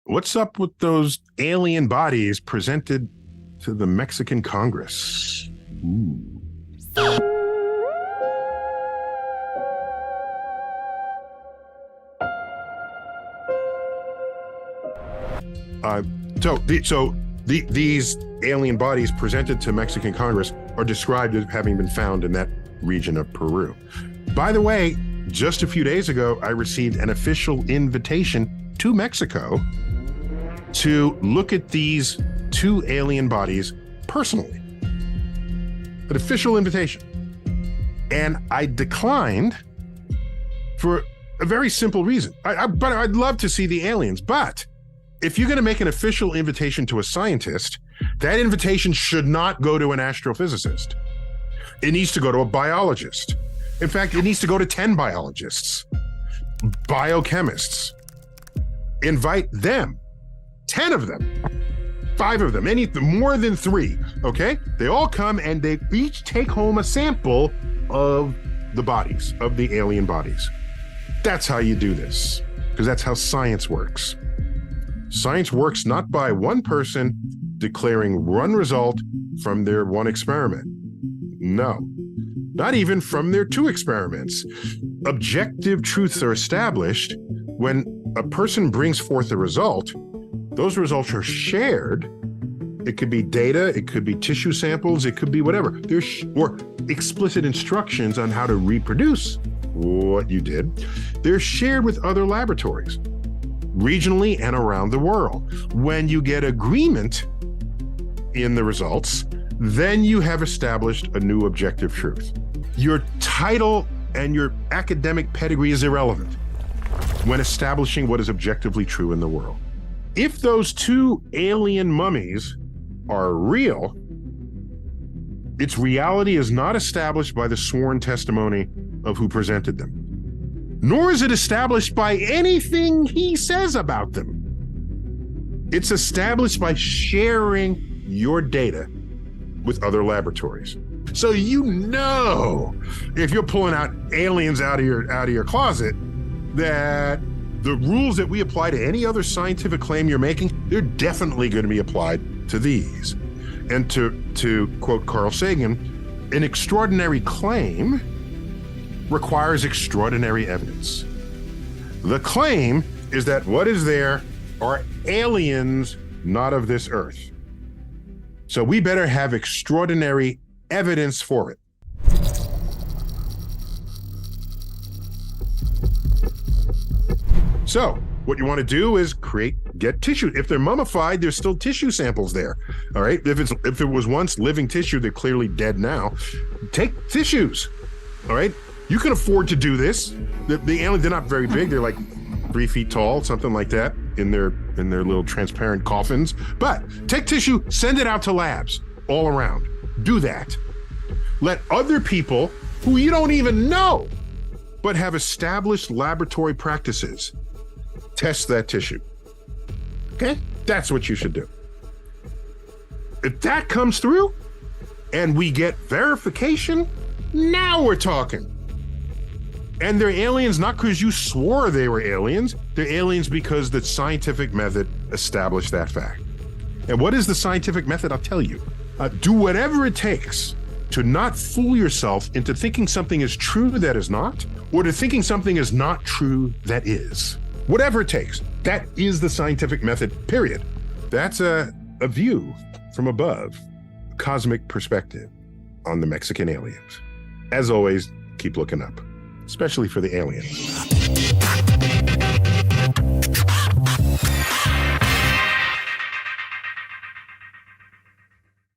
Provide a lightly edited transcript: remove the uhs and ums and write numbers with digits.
What's up with those alien bodies presented to the Mexican Congress? Ooh. These alien bodies presented to Mexican Congress are described as having been found in that region of Peru. By the way, just a few days ago, I received an official invitation to Mexico to look at these two alien bodies personally. An official invitation. And I declined for a very simple reason. But I'd love to see the aliens. But if you're going to make an official invitation to a scientist, that invitation should not go to an astrophysicist. It needs to go to a biologist. In fact, it needs to go to 10 biologists, biochemists. Invite them, 10 of them, 5 of them, more than 3, okay? They all come and they each take home a sample of the bodies, of the alien bodies. That's how you do this, because that's how science works. Science works not by one person declaring one result from their one experiment. No, not even from their 2 experiments. Objective truths are established when a person brings forth a result. Those results are shared. It could be data, it could be tissue samples, it could be whatever. Or explicit instructions on how to reproduce what you did. They're shared with other laboratories, regionally and around the world. When you get agreement in the results, then you have established a new objective truth. Your title and your academic pedigree is irrelevant when establishing what is objectively true in the world. If those 2 alien mummies are real, its reality is not established by the sworn testimony of who presented them, nor is it established by anything he says about them. It's established by sharing your data with other laboratories. So if you're pulling out aliens out of your closet, that the rules that we apply to any other scientific claim you're making, they're definitely going to be applied to these. And to quote Carl Sagan, an extraordinary claim requires extraordinary evidence. The claim is that what is there are aliens not of this earth. So we better have extraordinary evidence for it. So what you want to do is get tissue. If they're mummified, there's still tissue samples there. All right. If it was once living tissue, they're clearly dead now. Take tissues. All right. You can afford to do this. The aliens, they're not very big. They're like 3 feet tall, something like that, in their little transparent coffins. But take tissue, send it out to labs all around. Do that. Let other people who you don't even know, but have established laboratory practices, test that tissue. Okay? That's what you should do. If that comes through and we get verification, now we're talking. And they're aliens not because you swore they were aliens. They're aliens because the scientific method established that fact. And what is the scientific method? I'll tell you. Do whatever it takes to not fool yourself into thinking something is true that is not, or to thinking something is not true that is. Whatever it takes. That is the scientific method, period. That's a view from above, a cosmic perspective on the Mexican aliens. As always, keep looking up, especially for the aliens.